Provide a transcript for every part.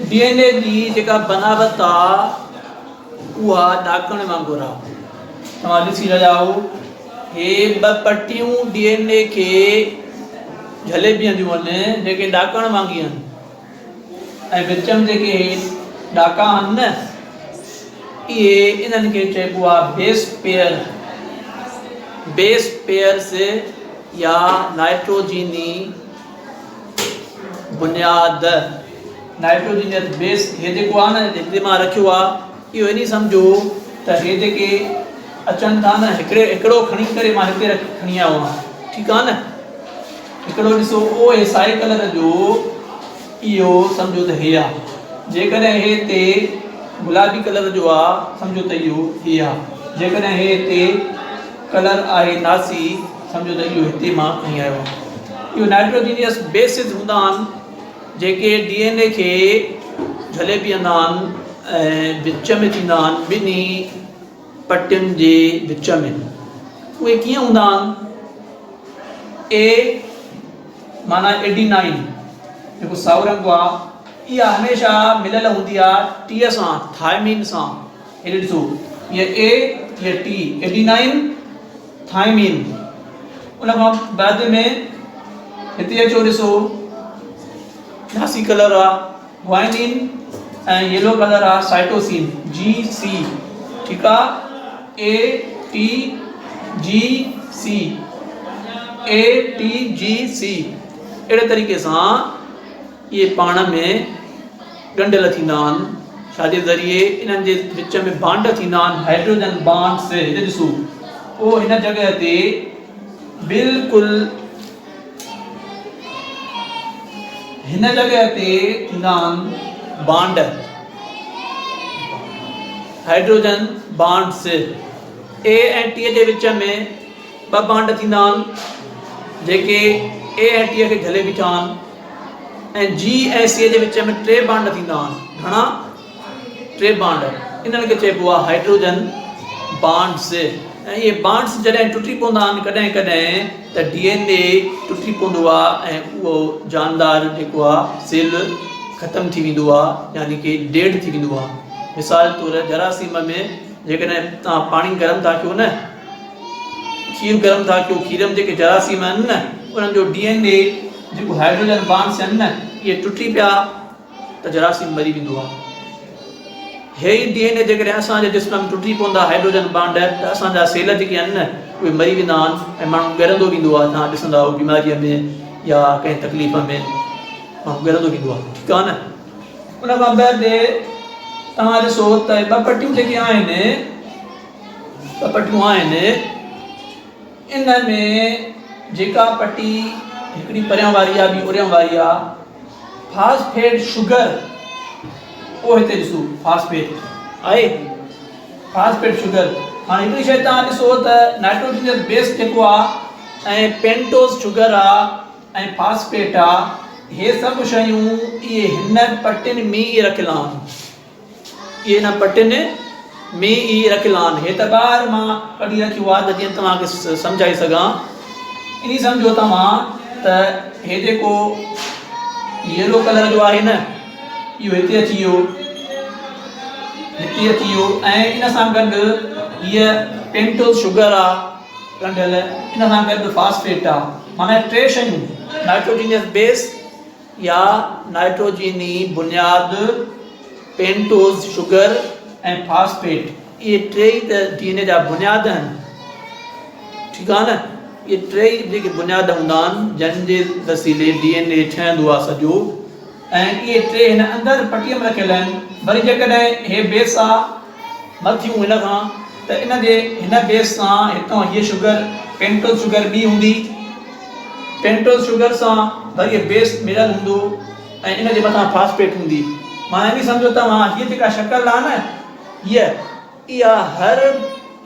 DNA जी जेका बनावट आहे उहा ॾाकण वांगुरु आहे। तव्हां ॾिसी रहिया हो हे ॿ पटियूं डीएनए खे झले बीहंदियूं आहिनि जेके ॾाकण वांगी आहिनि ऐं विच में जेके ॾाका आहिनि न इहे इन्हनि खे चइबो आहे बेस पेयर। बेस पेयर्स या नाइट्रोजीनी बुनियाद। नाइट्रोजीनियस बेस हे जेको आहे न हिते मां रखियो आहे इहो इन सम्झो त हे जेके अचनि था न हिकिड़ो खणी करे मां हिते खणी आयो आहियां, ठीकु आहे न। हिकिड़ो ॾिसो ओ हे साई कलर जो इहो सम्झो त हे आहे। जेकॾहिं हे हिते गुलाबी कलर जो आहे सम्झो त इहो हे आहे। जेकॾहिं हे हिते कलर आहे नासी सम्झो त इहो हिते मां खणी आयो आहियां। इहो नाइट्रोजीनियस बेसिस हूंदा आहिनि जेके डीएनए खे झले बीहंदा आहिनि ऐं विच में थींदा आहिनि ॿिन्ही पटियुनि जे विच में। उहे कीअं हूंदा आहिनि? ए माना एडीनाइन जेको साओ रंग आहे इहा हमेशह मिलियल हूंदी आहे टीअ सां, थायमीन सां। हेॾे ॾिसो हीअ ए हीअ टी, एडीनाइन थायमीन। उन खां बाद में हिते अचो ॾिसो नासी कलर आहे ग्वाइनिन ऐं येलो कलर आहे साइटोसिन जी सी, ठीकु आहे। A T G C, A T G C. अहिड़े तरीक़े सां इहे पाण में ॻंढियल थींदा आहिनि छाजे ज़रिए इन्हनि जे विच में बांड थींदा आहिनि हाइड्रोजन बांड्स। हिते ॾिसो उहो हिन जॻह ते बिल्कुलु हिन जॻह ते थींदा आहिनि बांड, हाइड्रोजन बांड्स। ए ऐं टी जे विच में ॿ बांड थींदा आहिनि जेके ए ऐं टी खे झले बीठा आहिनि ऐं जी ऐं सी जे विच में 3 बांड थींदा आहिनि। घणा? 3 बांड। इन्हनि खे चइबो आहे हाइड्रोजन बांड्स। ऐं इहे बांड्स जॾहिं टुटी पवंदा आहिनि कॾहिं कॾहिं त डीएनए टुटी पवंदो आहे ऐं उहो जानदार जेको आहे सेल ख़तमु थी वेंदो आहे, यानी कि डेड थी वेंदो आहे। मिसाल तौर जरासीम में जेकॾहिं तव्हां पाणी गरम था कयो न, खीर गरम था कयो, खीर में जेके जरासीम आहिनि न उन्हनि जो डीएनए जेको हाइड्रोजन बांड्स आहिनि न इहे टुटी पिया त जरासीम मरी वेंदो आहे। हे ई डीएनए जेकॾहिं असांजे जिस्म में टुटी पवंदा हाइड्रोजन बांड त असांजा सेल जेके आहिनि न उहे मरी वेंदा आहिनि ऐं माण्हू ॻरंदो वेंदो आहे। तव्हां ॾिसंदा बीमारीअ में या कंहिं तकलीफ़ में माण्हू ॻरंदो वेंदो आहे, ठीकु आहे न। उन खां बाद तव्हां ॾिसो त 2 पटियूं जेके आहिनि 2 पटियूं आहिनि इन में जेका पटी हिकिड़ी परियां वारी आहे ॿी उरियां वारी आहे फास्फेट शुगर। उहो हिते ॾिसो फास्फेट आहे, फास्फेट शुगर। हाणे हिकिड़ी शइ तव्हां ॾिसो त नाइट्रोजीनियस बेस जेको आहे ऐं पेंटोस शुगर आहे ऐं फास्फेट आहे, इहे सभु शयूं इहे हिन पटियुनि में ई रखियल आहिनि। इहे हिन पटियुनि में ई रखियल आहिनि। हे त ॿाहिरि मां कढी रखियो आहे त जीअं तव्हांखे सम्झाए सघां। इन सम्झो तव्हां त हे जेको येलो कलर जो आहे न इहो हिते अची वियो, हिते अची वियो ऐं इन सां गॾु हीअ पेंटोस शुगर आहे ॻंढियल, इन सां गॾु फास्फेट आहे। माना 3 शयूं नाइट्रोजीनियस बेस या नाइट्रोजीनी बुनियाद, पेंटोस शुगर ऐं फास्फेट। इहे 3 ई त डीएनए जा बुनियाद आहिनि, ठीकु आहे न। इहे 3 ई जेके बुनियाद हूंदा आहिनि जंहिंजे वसीले डीएनए ठहंदो आहे सॼो ऐं इहे 3 हिन अंदरि पटीअ में रखियल आहिनि। वरी जेकॾहिं हे बेस आहे मथियूं हिन खां त इन जे हिन बेस सां हितां हीअ शुगर पेंटोस शुगर ॿी हूंदी, पेंटोस शुगर सां वरी बेस मिलियल हूंदो ऐं इन जे मथां फास्फेट हूंदी। माना इन सम्झो तव्हां हीअ जेका शक्ल आहे न इहा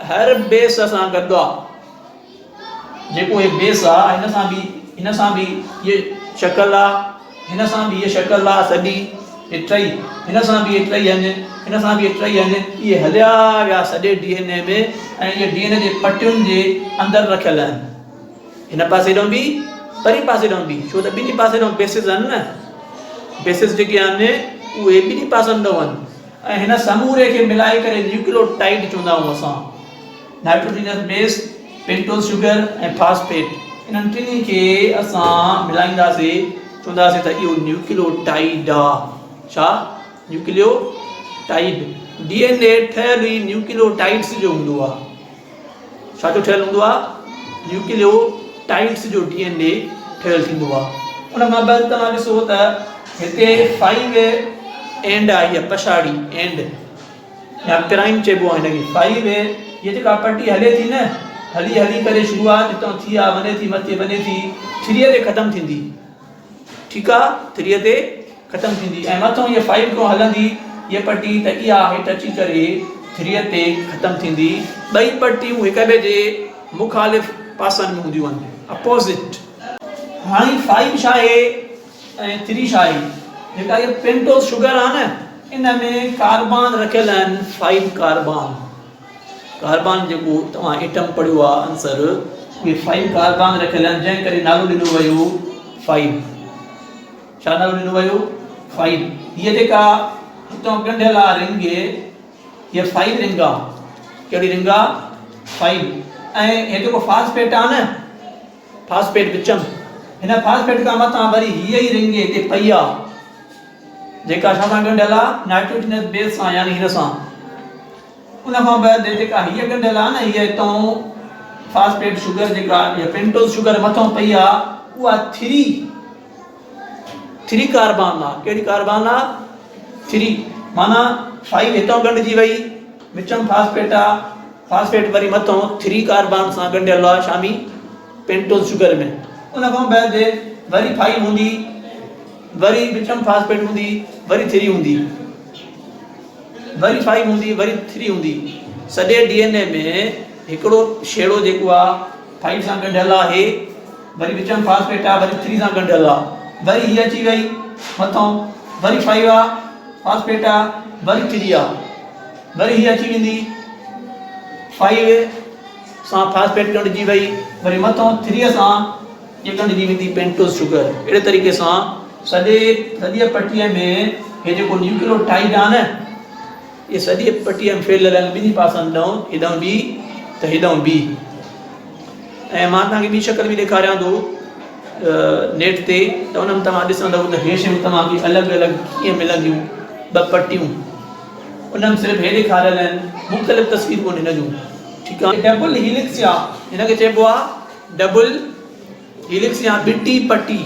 हर बेस सां गॾु आहे। जेको हे बेस आहे हिन सां बि ये शक्ल आहे, हिन सां बि ये शक्ल आहे सॼी, ये 3 हिन सां बि ये 3 आहिनि, हिन सां बि ये 3 आहिनि। इहे हलिया विया सॼे डीएनए में ऐं इहे डीएनए जे पटियुनि जे अंदरि रखियल आहिनि। हिन पासे ॾांहुं बि परी पासे ॾांहुं बि, छो त ॿिन्ही पासे ॾांहुं बेसिस आहिनि न। बेसिस जेके आहिनि उहे ॿिन्ही पासनि न वञनि ऐं हिन समूरे खे मिलाए करे न्यूक्लियोटाइड चवंदा आहियूं असां। नाइट्रोजनस बेस, पेंटोस शुगर ऐं फास्फेट, इन्हनि टिनी खे असां मिलाईंदासीं, चवंदासीं त इहो न्यूक्लियोटाइड आहे। छा? न्यूक्लियोटाइड। DNA ठहियलु ई न्यूक्लियोटाइड्स जो हूंदो आहे। छा जो ठहियलु हूंदो आहे? न्यूक्लियोटाइड्स जो DNA ठहियलु थींदो आहे। उन खां बाद तव्हां ॾिसो त हिते 5 एंड आहे, इहा पछाड़ी एंड या प्राइम चइबो आहे हिनखे। 5 इहा जेका पटी हले थी न, हली हली करे शुरूआत हितां थी आहे, वञे थी मथे, वञे थी 3 ते ख़तमु थींदी। ठीकु आहे, 3 ते ख़तमु थींदी ऐं मथां इहा 5 खां हलंदी इहा पटी, त इहा हेठि अची करे 3 ते ख़तमु थींदी। ॿई पटियूं हिक ॿिए जे मुखालिफ़ पासनि में हूंदियूं आहिनि, अपोज़िट। हाणे 5 छा आहे ऐं 3 छा आहे? जेका इहा पेंटोस शुगर आहे न, इन में कार्बन रखियल आहिनि, 5 कार्बन। कार्बन जेको तव्हां एटम पढ़ियो आहे आंसर, उहे 5 कार्बन रखियल आहिनि, जंहिं करे नालो ॾिनो वियो 5। छा नालो ॾिनो वियो? 5। हीअ जेका हितां ॻंढियल आहे रिंग, हीअ 5 रिंग आहे। कहिड़ी रिंग आहे? 5। ऐं हे जेको फास्फेट आहे न, फास्फेट विचम, हिन फास्फेट खां मथां वरी हीअ ई रिंग हिते पई आहे, जेका छा सां ॻंढियल आहे? नाइट्रोजनस बेस सां, यानी हिन सां। उन खां बाद जेका हीअ ॻंढियल आहे न, हीअ हितां फास्फेट शुगर जेका या पेंटोस शुगर मथां पई आहे, उहा 3 कार्बन आहे। कहिड़ी कार्बन आहे? 3। माना 5 हितां ॻंढिजी वई, विचम फास्फेट आहे, फास्फेट वरी मथां 3 कार्बन सां ॻंढियल आहे, शामी पेंटोस शुगर में। उन खां बाद वरी 5 हूंदी, वरी विचम फास्फेट हूंदी, वरी 3 हूंदी, वरी 5 हूंदी, वरी 3 हूंदी। सॼे DNA में हिकिड़ो छेड़ो जेको आहे 5 सां ॻंढियल आहे, वरी विचम फास्फेट आहे, वरी 3 सां ॻंढियल आहे, वरी हीअ अची वई मथां, वरी 5 आहे, फास्फेट आहे, वरी 3 आहे, वरी हीअ अची वेंदी 5 सां फास्फेट ॻंढिजी वई, वरी मथां 3 सां ये ॻंढिजी वेंदी पेंटोस शुगर। अहिड़े तरीक़े सां सॼी पटीअ में हे जेको न्यूक्लियोटाइड आहे न, ये सॼी पटीअ में फैलियल आहिनि, ॿिन्ही पासनि ॾांहुं, हेॾां बि त हेॾां बि। ऐं मां तव्हांखे ॿी शक्ल बि ॾेखारियां थो नेट ते, त उन में तव्हां ॾिसंदव त हे शयूं तव्हांखे अलॻि अलॻि कीअं मिलंदियूं। 2 पटियूं उन में सिर्फ़ु हे ॾेखारियल आहिनि, मुख़्तलिफ़ तस्वीरूं आहिनि हिन जूं। ठीकु आहे। डबल हीलिक्स आहे, हिनखे चइबो आहे डबल हीलिक्स या बिटी पटी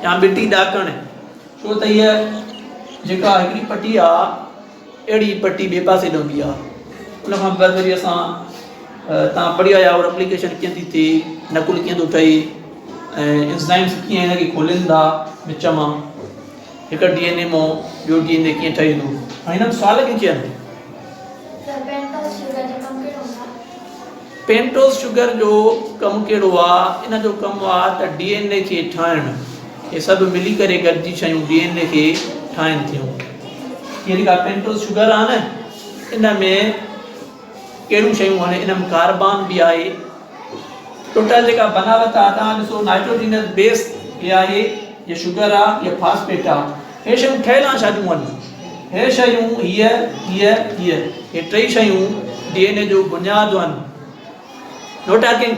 या बिटी ॾाकण। छो त हीअ जेका हिकिड़ी पटी आहे, अहिड़ी पटी ॿिए पासे ॾांहुं बि आहे। उन खां बाद वरी असां तव्हां पढ़ी आया और एप्लीकेशन कीअं थी थिए, नकुल कीअं थो ठहे ऐं एंजाइम्स कीअं हिनखे खोलनि था विच मां, हिकु DNA मां ॿियो DNA कीअं ठहे थो। हाणे हिन में सुवाल कीअं चयनि? पेंटोस शुगर जो कमु कहिड़ो आहे? इन जो कमु आहे त DNA खे ठाहिणु। ये सभु मिली करे गॾिजी शयूं DNA खे ठाहिनि थियूं। हीअ जेका पेंटोस शुगर आहे न, इन में कहिड़ियूं शयूं आहिनि? इन में कार्बन बि आहे। टोटल जेका बनावट आहे, तव्हां ॾिसो नाइट्रोजनस बेस हे आहे, ये शुगर आहे, ये फास्फेट आहे। हे शयूं ठहियल आहे छाजियूं आहिनि? हे शयूं हीअ हे 3 शयूं DNA जो बुनियादु आहिनि। नोट टाकिंग,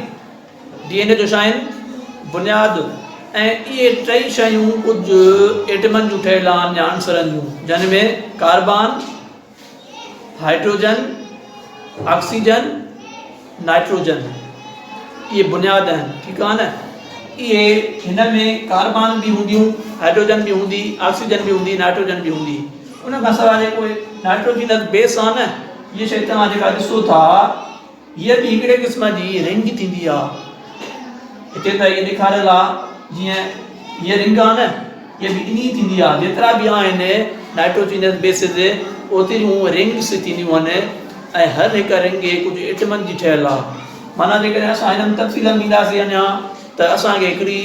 DNA जो छा आहिनि? बुनियादु। ऐं इहे 3 शयूं कुझु एटमनि जूं ठहियल आहिनि या आंसरनि जूं, जिन में कार्बन, हाइड्रोजन, ऑक्सीजन, नाइट्रोजन, इहे बुनियादु आहिनि। ठीकु आहे न। इहे हिन में कार्बन बि हूंदियूं, हाइड्रोजन बि हूंदी, ऑक्सीजन बि हूंदी, नाइट्रोजन बि हूंदी। उन खां सवाइ जेको नाइट्रोजनस बेस आहे न, इहे शइ तव्हां जेका ॾिसो था, हीअ बि हिकिड़े क़िस्म जी रिंग थींदी आहे। हिते त इहे ॾेखारियल आहे, जीअं हीअ रिंग आहे न, इहा बि इन थींदी आहे। जेतिरा बि आहिनि नाइट्रोजनस बेसिस, ओतिरियूं रिंग्स थींदियूं आहिनि ऐं हर हिकु रिंग कुझु एटमनि जी ठहियल आहे। माना जेकॾहिं असां हिन में तफ़सील में ईंदासीं अञा, त असांखे हिकिड़ी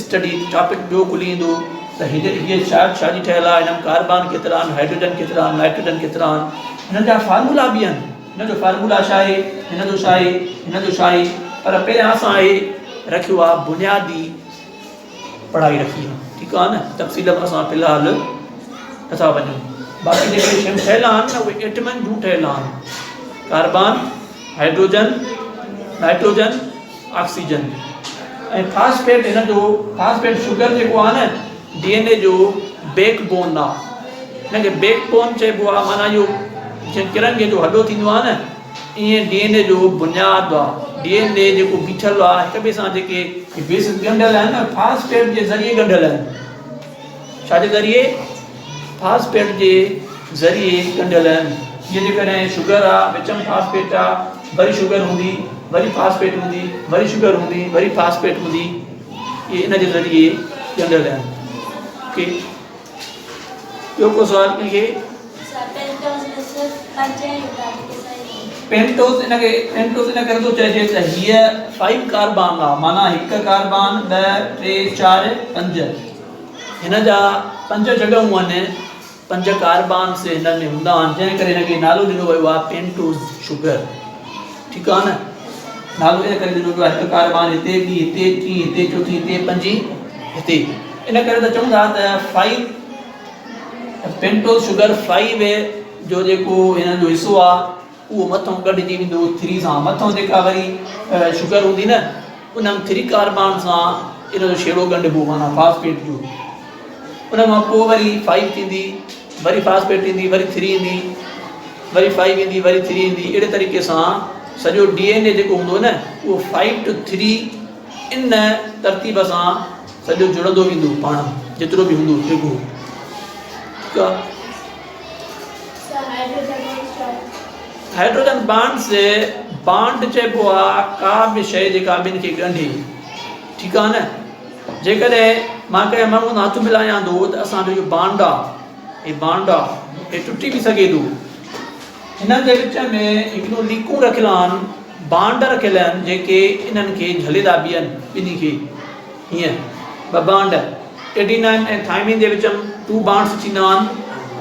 स्टडी टॉपिक ॿियो खुली ईंदो त हीअ छा जी ठहियल आहे, हिन में कार्बन केतिरा आहिनि, हाइड्रोजन केतिरा आहिनि, नाइट्रोजन केतिरा आहिनि। हिननि जा फार्मूला बि आहिनि। हिन जो फार्मूला छा आहे, हिन जो छा आहे, हिन जो छा आहे। पर पहिरियां असां रखियो आहे बुनियादी पढ़ाई रखी आहे। ठीकु आहे। ठीकु आहे न, तफ़सील में असां फ़िलहाल नथा वञूं। बाक़ी जेके शयूं ठहियल आहिनि न उहे एटमनि जूं ठहियल आहिनि, कार्बन, हाइड्रोजन, नाइट्रोजन, ऑक्सीजन ऐं फास्फेट। हिन जो फास्फेट शुगर जेको आहे न DNA जो बैकबोन आहे, हिनखे बैकबोन चइबो आहे। माना इहो जीअं किरंगे जो हॾो थींदो आहे न, ईअं DNA जो बुनियादु आहे। DNA जेको बीठल आहे हिक ॿिए सां जेके बेस ॻंढियल आहिनि न, फास्फेट जे ज़रिए ॻंढियल आहिनि। छाजे ज़रिए? फास्फेट जे ज़रिए ॻंढियल आहिनि। जीअं जेकॾहिं शुगर आहे, विच में फास्फेट आहे, वरी शुगर हूंदी, वरी फास्फेट हूंदी, वरी शुगर हूंदी, वरी फास्फेट हूंदी, इहे इन जे ज़रिए ॻंढियल आहिनि। ओके, ॿियो को सुवाल कंहिंखे? पेंटोस इनखे इन करे थो चइजे त हीअ 5 कार्बन आहे। माना हिकु कार्बन 2 3 4 5, हिन जा 5 जॻहियूं आहिनि, 5 कार्बन्स हिन में हूंदा आहिनि, जंहिं करे हिनखे नालो ॾिनो वियो आहे पेंटोस शुगर। ठीकु आहे न, नालो इन करे ॾिनो वियो आहे, हिकु कार्बन हिते, ॿी हिते, टी हिते, चौथी हिते, 5 हिते। इन करे त चऊं था त 5 पेंटोस शुगर 5 जो जेको हिन जो हिसो आहे उहो मथां गॾिजी वेंदो 3 सां। मथां जेका वरी शुगर हूंदी न, उन 3 कार्बन सां इन जो छेड़ो ॻंढिबो, माना फास्फेट जो। उन खां पोइ वरी 5 थींदी, वरी फास्फेट ईंदी, वरी 3 ईंदी, वरी 5 ईंदी, वरी 3 ईंदी। अहिड़े तरीक़े सां सॼो DNA जेको हूंदो न उहो 5 to 3 इन तरतीब सां सॼो जुड़ंदो वेंदो पाण, जेतिरो बि हूंदो जेको। ठीकु आहे। हाइड्रोजन बॉन्ड चइबो आहे का बि शइ जेका ॿिनि खे ॻंढे। ठीकु आहे न, जेकॾहिं मां कंहिं माण्हू सां हथु मिलायां थो त असांजो इहो बॉन्ड आहे, हे टुटी बि सघे थो। हिननि जे विच में हिकिड़ो लीकूं रखियल आहिनि, बॉन्ड रखियल आहिनि, जेके इन्हनि खे झले था ॿियनि ॿिन्ही खे। हीअं 2 बॉन्ड एडिनाइन ऐं थाइमिन जे विच में 2 बॉन्ड्स थींदा आहिनि,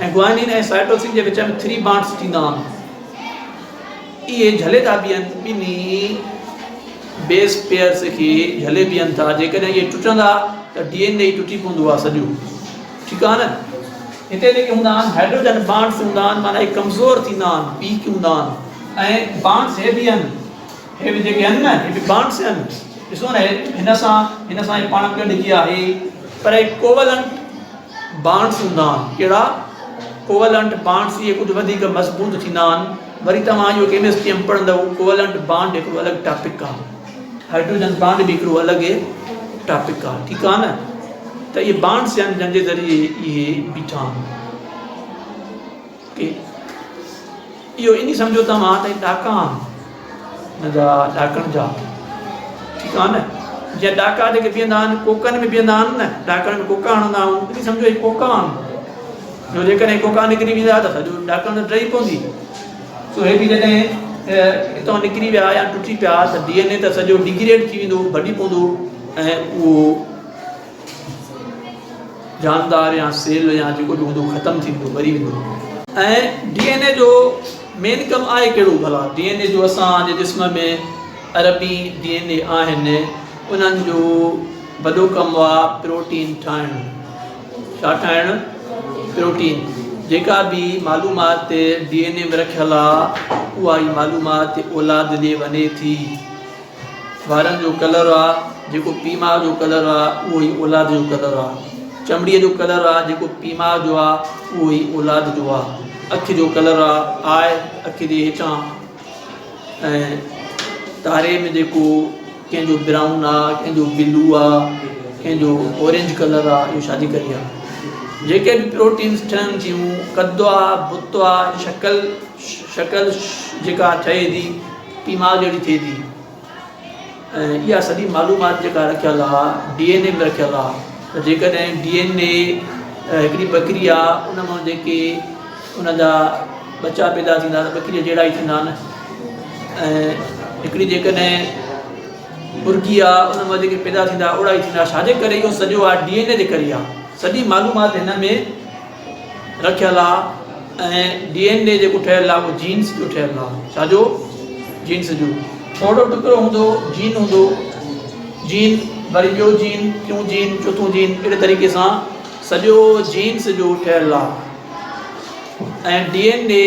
ऐं ग्वानिन ऐं साइटोसिन जे विच में 3 बॉन्ड्स थींदा आहिनि। इहे झले था ॿियनि ॿिन्ही बेस पेयर्स खे झले ॿियनि था। जेकॾहिं इहे टुटंदा त DNA टुटी पवंदो आहे सॼो। ठीकु आहे न। हिते जेके हूंदा आहिनि हाइड्रोजन बॉन्ड्स हूंदा आहिनि, माना इहे कमज़ोर थींदा आहिनि, वीक हूंदा आहिनि। ऐं बॉन्ड्स हे बि आहिनि, हे बि जेके आहिनि न, हे बि बॉन्ड्स आहिनि। ॾिसो न, हिन सां इहे पाण गॾिजी आहे, पर कोवलेंट बॉन्ड्स हूंदा आहिनि। कहिड़ा? Covalent bonds. इहे कुझु वधीक मज़बूत थींदा आहिनि। वरी तव्हां इहो केमिस्ट्री में पढ़ंदव, कोवलेंट बॉन्ड हिकिड़ो अलॻि टॉपिक आहे, हाइड्रोजन बॉन्ड बि हिकिड़ो अलॻि टॉपिक आहे। ठीकु आहे न। त इहे बॉन्ड्स आहिनि जंहिंजे ज़रिए इहे बीठा आहिनि। इहो इन सम्झो तव्हां त ॾाका आहिनि, हिन जा ॾाकण जा। ठीकु आहे न। जीअं ॾाका जेके बीहंदा आहिनि, कोकनि में बीहंदा आहिनि न, ॾाकण में कोका हणंदा आहियूं, इन सम्झो इहे कोका आहिनि। जो जेकॾहिं कोका निकिरी वेंदा त सॼो ॾाकण त टही पवंदी। सो हे बि जॾहिं हितां निकिरी विया या टुटी पिया त DNA त सॼो डिग्रेड थी वेंदो, भॼी पवंदो, ऐं उहो जानदार या सेल या जेको बि हूंदो ख़तमु थी वेंदो, मरी वेंदो। ऐं DNA जो मेन कमु आहे कहिड़ो भला? DNA जो असांजे जिस्म में अरबी DNA आहिनि, उन्हनि जो वॾो कमु आहे प्रोटीन ठाहिणु। छा ठाहिणु? प्रोटीन। जेका बि मालूमात DNA में रखियल आहे, उहा ई मालूमात औलाद ॾे वञे थी। वारनि जो कलर आहे जेको पीउ जो कलर आहे, उहो ई औलाद जो कलर आहे। चमड़ीअ जो कलर आहे जेको पीउ जो आहे, उहो ई औलाद जो आहे। अख जो कलर आहे अख जे हेठां, ऐं तारे में जेको कंहिंजो ब्राउन आहे, कंहिंजो ब्लू आहे, कंहिंजो ऑरेंज कलर आहे, इहो शादी करी आहे। जेके बि प्रोटीन्स ठहनि थियूं, कदु आहे, बुत आहे, शक्ल जेका ठहे थी पीउ जहिड़ी थिए थी। ऐं इहा सॼी मालूमात जेका रखियल आहे DNA में रखियल आहे। त जेकॾहिं DNA हिकिड़ी बकरी आहे, उन मां जेके उन जा बच्चा पैदा थींदा त बकरीअ जहिड़ा ई थींदा आहिनि। ऐं हिकिड़ी जेकॾहिं मुर्गी आहे, उन मां जेके पैदा थींदा ओड़ा ई थींदा। छाजे करे? इहो सॼो आहे DNA जे करे आहे। सॼी मालूमात हिन में रखियल आहे। ऐं DNA जेको ठहियलु आहे उहो जीन्स जो ठहियलु आहे। छाजो? जीन्स जो। थोरो टुकड़ो हूंदो जीन हूंदो। जीन वरी ॿियो जीन, टियों जीन, चोथों जीन, अहिड़े तरीक़े सां सॼो जीन्स जो ठहियलु आहे। ऐं DNA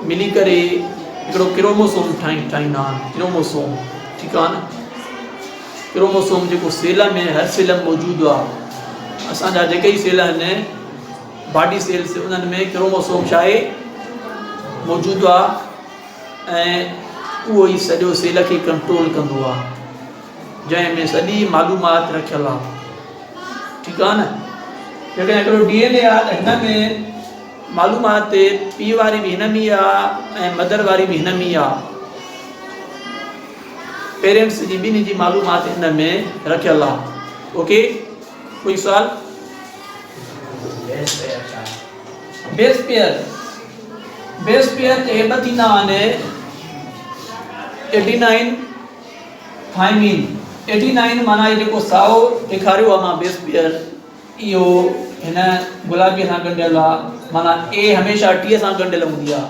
मिली करे हिकिड़ो क्रोमोसोम ठाहींदा आहिनि। क्रोमोसोम, ठीकु आहे न। क्रोमोसोम जेको सेल में, हर सेल में मौजूदु आहे। असांजा जेके ई सेल आहिनि बॉडी सेल्स, उन्हनि में क्रोमोसोम छा आहे, मौजूदु आहे। ऐं उहो ई सॼो सेल खे कंट्रोल कंदो आहे, जंहिंमें सॼी मालूमात रखियलु आहे, ठीकु आहे न। जॾहिं हिकिड़ो DNA आहे त हिन में मालूमात पीउ वारी बि हिन में आहे ऐं मदर वारी बि हिन में आहे। पेरेंट्स जी ॿिन्ही जी मालूमात हिन में रखियलु आहे। ओके, कोई सुवाल? बेस पेयर, बेस पेयर ते ॿ थींदा आहिनि, एडिनाइन, थाइमीन। एडिनाइन माना जेको साओ ॾेखारियो आहे मां बेस पेयर, इहो हिन गुलाबी सां ॻंढियलु आहे, माना A हमेशह T सां ॻंढियलु हूंदी आहे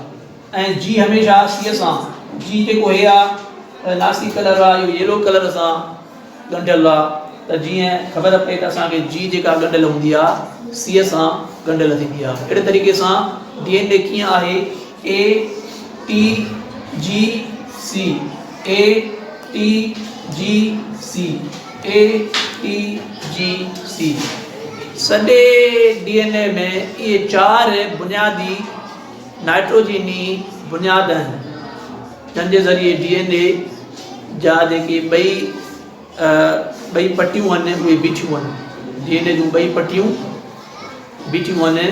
ऐं G हमेशह C सां। G जेको हे आहे नासी कलर आहे, इहो येलो कलर सां ॻंढियलु आहे। त जीअं ख़बर पए त असांखे G जेका ॻंढियलु हूंदी आहे C सां ॻंढियलु थींदी आहे। अहिड़े तरीक़े सां DNA कीअं आहे, A T G C, A T G C, A T G C। सॼे DNA में इहे 4 बुनियादी नाइट्रोजनी बुनियाद आहिनि, जंहिंजे ज़रिए DNA जा जेके ॿई पटियूं आहिनि उहे बीठियूं आहिनि। DNA जूं ॿई पटियूं बीठियूं आहिनि